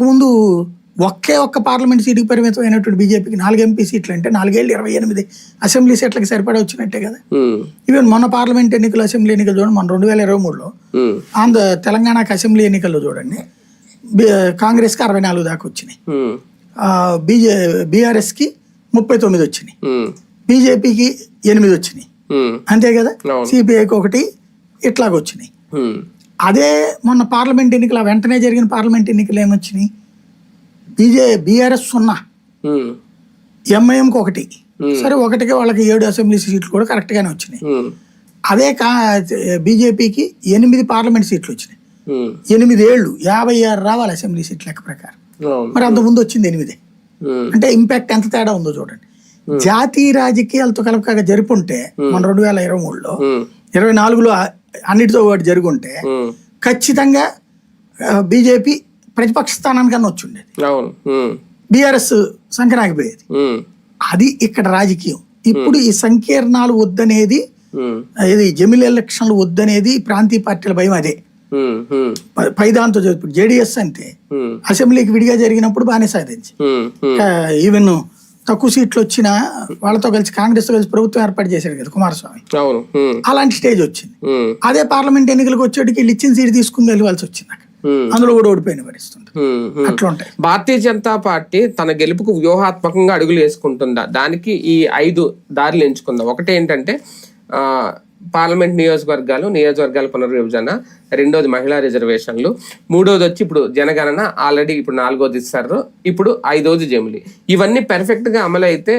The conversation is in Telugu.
ముందు ఒక్క పార్లమెంట్ సీటుకి పరిమితం అయినటువంటి బీజేపీకి 4 ఎంపీ సీట్లు అంటే 4 ఏళ్ళు 28 అసెంబ్లీ సీట్లకి సరిపడా వచ్చినట్టే కదా. ఈవెన్ మొన్న పార్లమెంట్ ఎన్నికలు అసెంబ్లీ ఎన్నికలు చూడండి, మన 2023లో తెలంగాణకి అసెంబ్లీ ఎన్నికల్లో చూడండి, కాంగ్రెస్కి 64 దాకా వచ్చినాయి, బీఆర్ఎస్కి 39 వచ్చినాయి, బీజేపీకి 8 వచ్చినాయి, అంతే కదా. సిపిఐకి 1 ఇట్లాగొచ్చినాయి. అదే మొన్న పార్లమెంట్ ఎన్నికల వెంటనే జరిగిన పార్లమెంట్ ఎన్నికలు ఏమొచ్చినాయి, బీఆర్ఎస్ 0, ఎంఐఎంకి 1, సరే 1కి వాళ్ళకి 7 అసెంబ్లీ సీట్లు కూడా కరెక్ట్ గానే వచ్చినాయి. అదే బీజేపీకి 8 పార్లమెంట్ సీట్లు వచ్చినాయి. 8 ఏళ్ళు 56 రావాలి అసెంబ్లీ సీట్ లెక్క ప్రకారం. మరి అంత ముందు వచ్చింది 8. అంటే ఇంపాక్ట్ ఎంత తేడా ఉందో చూడండి. జాతీయ రాజకీయాలతో కలపక జరుపుంటే మన 2023లో 24లో అన్నిటితో ఒకటి జరుగుంటే ఖచ్చితంగా బీజేపీ ప్రతిపక్ష స్థానానికన్నా వచ్చి ఉండేది, బీఆర్ఎస్ సంక్రాంతిపోయేది. అది ఇక్కడ రాజకీయం. ఇప్పుడు ఈ సంకీర్ణాలు వద్దనేది, ఇది జమిలి ఎలక్షన్లు వద్దనేది ప్రాంతీయ పార్టీల భయం. అదే పైదాంతో ఇప్పుడు జేడీఎస్ అంటే అసెంబ్లీకి విడిగా జరిగినప్పుడు బాగానే సాధించి, ఈవెన్ తక్కువ సీట్లు వచ్చినా వాళ్ళతో కలిసి కాంగ్రెస్ తో కలిసి ప్రభుత్వం ఏర్పాటు చేశాడు కదా కుమారస్వామి, అలాంటి స్టేజ్ వచ్చింది. అదే పార్లమెంట్ ఎన్నికలకు వచ్చేటికి వీళ్ళు ఇచ్చిన సీట్ తీసుకుని వెళ్ళవలసి వచ్చింది, అందులో కూడా ఓడిపోయిన పరిస్థితి అట్లా ఉంటాయి. భారతీయ జనతా పార్టీ తన గెలుపుకు వ్యూహాత్మకంగా అడుగులు వేసుకుంటుందా? దానికి ఈ 5 దారులు ఎంచుకుందాం. ఒకటి ఏంటంటే పార్లమెంట్ నియోజకవర్గాల పునర్విభజన, 2వది మహిళా రిజర్వేషన్లు, 3వది వచ్చి ఇప్పుడు జనగణన, ఆల్రెడీ ఇప్పుడు 4వది ఇస్తారు, ఇప్పుడు 5వది జమిలి. ఇవన్నీ పెర్ఫెక్ట్ గా అమలైతే